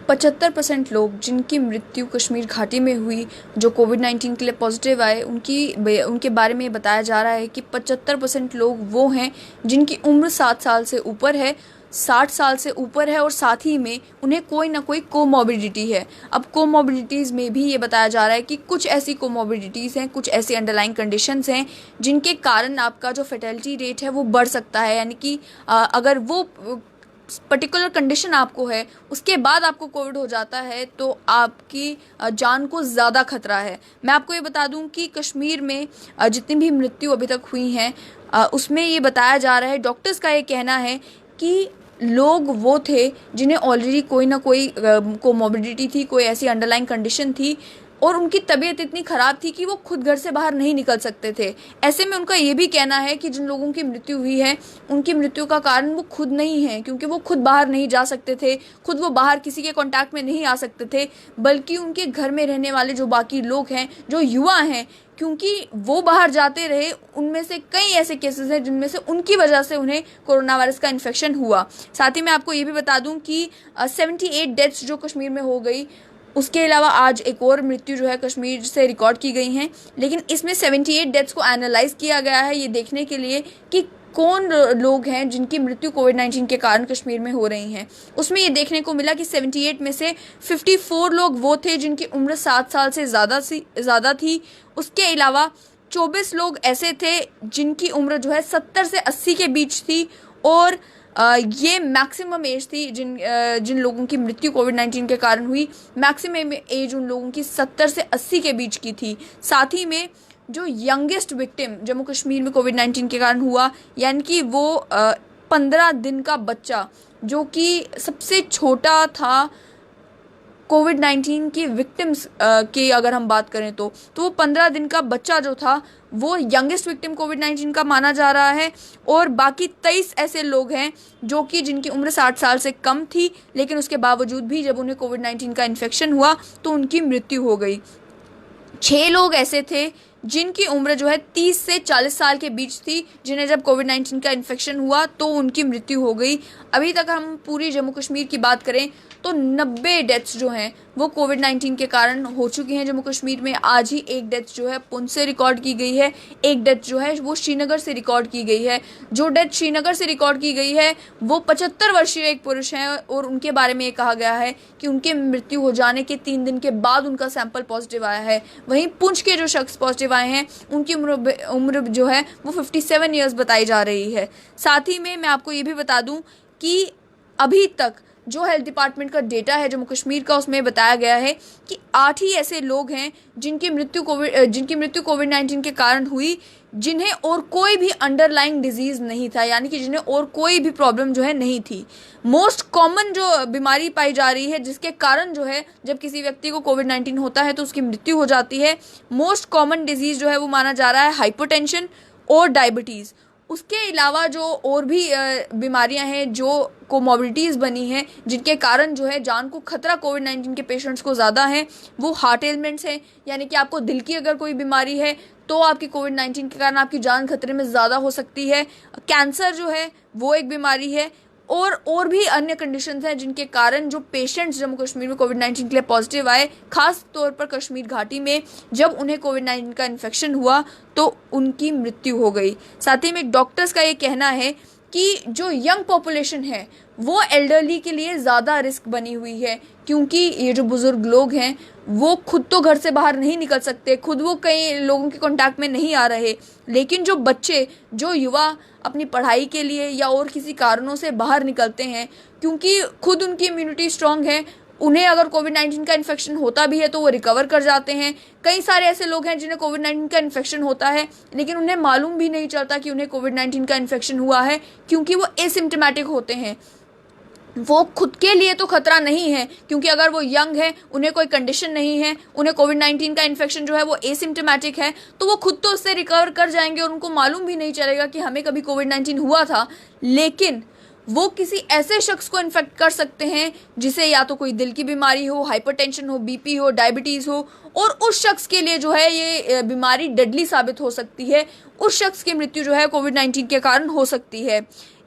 75% लोग जिनकी मृत्यु कश्मीर घाटी में हुई, जो कोविड-19 के लिए पॉजिटिव आए, उनके बारे में बताया जा रहा है कि 75% लोग वो हैं जिनकी उम्र 7 साल से ऊपर है, 60 साल से ऊपर है और साथ ही में उन्हें कोई ना कोई कोमॉर्बिडिटी है। अब कोमॉर्बिडिटीज़ में भी ये बताया जा रहा है कि कुछ ऐसी कोमॉर्बिडिटीज़ हैं, कुछ ऐसी अंडरलाइंग कंडीशंस हैं जिनके कारण आपका जो फर्टिलिटी रेट है वो बढ़ सकता है। यानी कि अगर वो पर्टिकुलर कंडीशन आपको है, उसके बाद आपको कोविड हो जाता है, तो आपकी जान को ज़्यादा खतरा है। मैं आपको ये बता दूं कि कश्मीर में जितनी भी मृत्यु अभी तक हुई हैं, उसमें ये बताया जा रहा है, डॉक्टर्स का ये कहना है कि लोग वो थे जिन्हें ऑलरेडी कोई ना कोई कोमॉर्बिडिटी थी, कोई ऐसी अंडरलाइंग कंडीशन थी और उनकी तबीयत इतनी ख़राब थी कि वो खुद घर से बाहर नहीं निकल सकते थे। ऐसे में उनका ये भी कहना है कि जिन लोगों की मृत्यु हुई है, उनकी मृत्यु का कारण वो खुद नहीं है, क्योंकि वो खुद बाहर नहीं जा सकते थे, खुद वो बाहर किसी के कांटेक्ट में नहीं आ सकते थे, बल्कि उनके घर में रहने वाले जो बाकी लोग हैं, जो युवा हैं, क्योंकि वो बाहर जाते रहे, उनमें से कई ऐसे केसेस हैं जिनमें से उनकी वजह से उन्हें कोरोना वायरस का इन्फेक्शन हुआ। साथ ही मैं आपको ये भी बता दूं कि 78 डेथ्स जो कश्मीर में हो गई, उसके अलावा आज एक और मृत्यु जो है कश्मीर से रिकॉर्ड की गई हैं, लेकिन इसमें 78 डेथ्स को एनालाइज किया गया है ये देखने के लिए कि कौन लोग हैं जिनकी मृत्यु कोविड-19 के कारण कश्मीर में हो रही हैं। उसमें ये देखने को मिला कि 78 में से 54 लोग वो थे जिनकी उम्र 7 साल से ज़्यादा थी। उसके अलावा 24 लोग ऐसे थे जिनकी उम्र जो है 70 से 80 के बीच थी और ये मैक्सिमम एज थी जिन लोगों की मृत्यु कोविड-19 के कारण हुई। मैक्सिमम एज उन लोगों की 70 से 80 के बीच की थी। साथ ही में जो यंगेस्ट विक्टिम जम्मू कश्मीर में कोविड-19 के कारण हुआ, यानी कि वो 15 दिन का बच्चा, जो कि सबसे छोटा था कोविड-19 की विक्टिम्स की अगर हम बात करें तो वो 15 दिन का बच्चा जो था वो यंगेस्ट विक्टिम कोविड-19 का माना जा रहा है। और बाकी 23 ऐसे लोग हैं जो कि जिनकी उम्र 60 साल से कम थी, लेकिन उसके बावजूद भी जब उन्हें कोविड-19 का इन्फेक्शन हुआ तो उनकी मृत्यु हो गई। 6 लोग ऐसे थे जिनकी उम्र जो है 30 से 40 साल के बीच थी, जिन्हें जब कोविड-19 का इन्फेक्शन हुआ तो उनकी मृत्यु हो गई। अभी तक हम पूरी जम्मू कश्मीर की बात करें तो 90 डेथ्स जो हैं वो कोविड-19 के कारण हो चुकी हैं जम्मू कश्मीर में। आज ही एक डेथ जो है पुंछ से रिकॉर्ड की गई है, एक डेथ जो है वो श्रीनगर से रिकॉर्ड की गई है। जो डेथ श्रीनगर से रिकॉर्ड की गई है वो 75 वर्षीय एक पुरुष हैं और उनके बारे में ये कहा गया है कि उनके मृत्यु हो जाने के 3 दिन के बाद उनका सैंपल पॉजिटिव आया है। वहीं पुंछ के जो शख्स पॉजिटिव आए हैं उनकी उम्र जो है वो 57 ईयर्स बताई जा रही है। साथ ही में मैं आपको ये भी बता दूं कि अभी तक जो हेल्थ डिपार्टमेंट का डेटा है जम्मू कश्मीर का, उसमें बताया गया है कि 8 ही ऐसे लोग हैं जिनकी मृत्यु कोविड-19 के कारण हुई, जिन्हें और कोई भी अंडरलाइंग डिजीज़ नहीं था, यानी कि जिन्हें और कोई भी प्रॉब्लम जो है नहीं थी। मोस्ट कॉमन जो बीमारी पाई जा रही है जिसके कारण जो है जब किसी व्यक्ति को कोविड-19 होता है तो उसकी मृत्यु हो जाती है, मोस्ट कॉमन डिजीज़ जो है वो माना जा रहा है हाइपरटेंशन और डायबिटीज़। उसके अलावा जो और भी बीमारियां हैं जो कोमॉर्बिडिटीज़ बनी हैं जिनके कारण जो है जान को खतरा कोविड-19 के पेशेंट्स को ज़्यादा है, वो हार्ट एलिमेंट्स हैं। यानी कि आपको दिल की अगर कोई बीमारी है तो आपकी कोविड-19 के कारण आपकी जान खतरे में ज़्यादा हो सकती है। कैंसर जो है वो एक बीमारी है और भी अन्य कंडीशंस हैं जिनके कारण जो पेशेंट्स जम्मू कश्मीर में कोविड-19 के लिए पॉजिटिव आए, खास तौर पर कश्मीर घाटी में जब उन्हें कोविड-19 का इन्फेक्शन हुआ तो उनकी मृत्यु हो गई। साथ ही में डॉक्टर्स का ये कहना है कि जो यंग पॉपुलेशन है वो एल्डरली के लिए ज़्यादा रिस्क बनी हुई है, क्योंकि ये जो बुज़ुर्ग लोग हैं वो खुद तो घर से बाहर नहीं निकल सकते, खुद वो कई लोगों के कांटेक्ट में नहीं आ रहे, लेकिन जो बच्चे, जो युवा अपनी पढ़ाई के लिए या और किसी कारणों से बाहर निकलते हैं, क्योंकि खुद उनकी इम्यूनिटी स्ट्रांग है, उन्हें अगर कोविड-19 का इन्फेक्शन होता भी है तो वो रिकवर कर जाते हैं। कई सारे ऐसे लोग हैं जिन्हें कोविड-19 का इन्फेक्शन होता है लेकिन उन्हें मालूम भी नहीं चलता कि उन्हें कोविड-19 का इन्फेक्शन हुआ है, क्योंकि वो एसिम्प्टोमेटिक होते हैं। वो खुद के लिए तो खतरा नहीं है, क्योंकि अगर वो यंग है, उन्हें कोई कंडीशन नहीं है, उन्हें कोविड-19 का इन्फेक्शन जो है वो एसिम्प्टोमेटिक है, तो वो खुद तो उससे रिकवर कर जाएंगे और उनको मालूम भी नहीं चलेगा कि हमें कभी कोविड-19 हुआ था। लेकिन वो किसी ऐसे शख्स को इन्फेक्ट कर सकते हैं जिसे या तो कोई दिल की बीमारी हो, हाइपरटेंशन हो, बीपी हो, डायबिटीज़ हो, और उस शख्स के लिए जो है ये बीमारी डेडली साबित हो सकती है। उस शख्स की मृत्यु जो है कोविड-19 के कारण हो सकती है।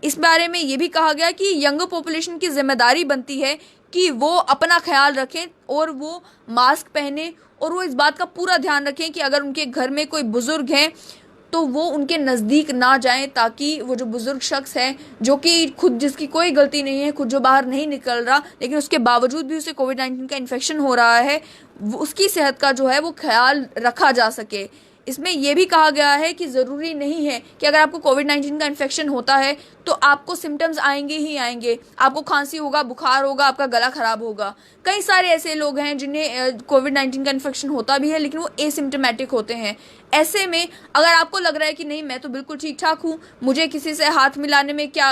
इस बारे में ये भी कहा गया कि यंगर पॉपुलेशन की जिम्मेदारी बनती है कि वो अपना ख्याल रखें और वो मास्क पहने और वो इस बात का पूरा ध्यान रखें कि अगर उनके घर में कोई बुजुर्ग हैं तो वो उनके नज़दीक ना जाएं, ताकि वो जो बुजुर्ग शख्स है जो कि खुद, जिसकी कोई गलती नहीं है, खुद जो बाहर नहीं निकल रहा लेकिन उसके बावजूद भी उसे कोविड-19 का इन्फेक्शन हो रहा है, उसकी सेहत का जो है वो ख्याल रखा जा सके। इसमें यह भी कहा गया है कि ज़रूरी नहीं है कि अगर आपको कोविड-19 का इन्फेक्शन होता है तो आपको सिम्टम्स आएंगे ही आएंगे, आपको खांसी होगा, बुखार होगा, आपका गला ख़राब होगा। कई सारे ऐसे लोग हैं जिन्हें कोविड-19 का इन्फेक्शन होता भी है लेकिन वो एसिम्टमेटिक होते हैं। ऐसे में अगर आपको लग रहा है कि नहीं, मैं तो बिल्कुल ठीक ठाक हूँ, मुझे किसी से हाथ मिलाने में क्या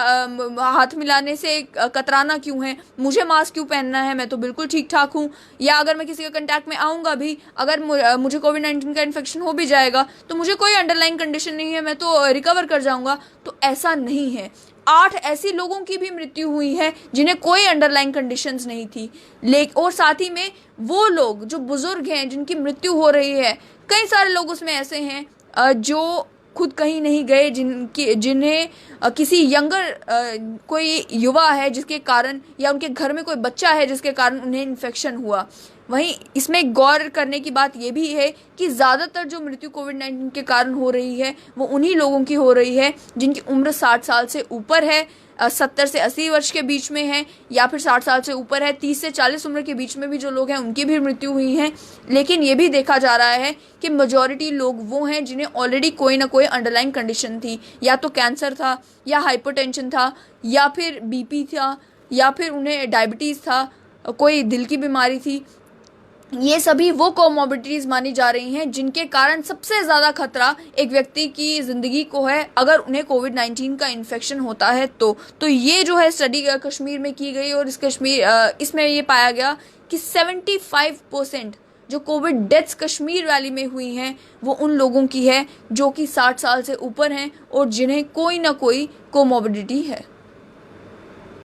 हाथ मिलाने से कतराना क्यों है, मुझे मास्क क्यों पहनना है, मैं तो बिल्कुल ठीक ठाक हूँ, या अगर मैं किसी के कंटैक्ट में आऊँगा भी, अगर मुझे कोविड-19 का इन्फेक्शन हो भी जाएगा तो मुझे कोई अंडरलाइन कंडीशन नहीं है, मैं तो रिकवर कर जाऊँगा, तो ऐसा नहीं है। 8 ऐसी लोगों की भी मृत्यु हुई है जिन्हें कोई अंडरलाइन कंडीशंस नहीं थी। और साथ ही में वो लोग जो बुजुर्ग हैं जिनकी मृत्यु हो रही है, कई सारे लोग उसमें ऐसे हैं जो खुद कहीं नहीं गए, जिन्हें किसी यंगर कोई युवा है जिसके कारण, या उनके घर में कोई बच्चा है जिसके कारण उन्हें इन्फेक्शन हुआ। वहीं इसमें गौर करने की बात यह भी है कि ज़्यादातर जो मृत्यु कोविड-19 के कारण हो रही है वो उन्हीं लोगों की हो रही है जिनकी उम्र 60 साल से ऊपर है, 70 से 80 वर्ष के बीच में है, या फिर 60 साल से ऊपर है। 30 से 40 उम्र के बीच में भी जो लोग हैं उनकी भी मृत्यु हुई है। लेकिन ये भी देखा जा रहा है कि मेजॉरिटी लोग वो हैं जिन्हें ऑलरेडी कोई ना कोई अंडरलाइन कंडीशन थी, या तो कैंसर था, या हाइपरटेंशन था, या फिर बीपी था, या फिर उन्हें डायबिटीज़ था, कोई दिल की बीमारी थी। ये सभी वो कोमोर्बिडिटीज़ मानी जा रही हैं जिनके कारण सबसे ज़्यादा खतरा एक व्यक्ति की ज़िंदगी को है अगर उन्हें कोविड-19 का इन्फेक्शन होता है तो ये जो है स्टडी कश्मीर में की गई, और इसमें ये पाया गया कि 75% जो कोविड डेथ्स कश्मीर वैली में हुई हैं वो उन लोगों की है जो कि 60 साल से ऊपर हैं और जिन्हें कोई ना कोई कोमोर्बिडिटी है।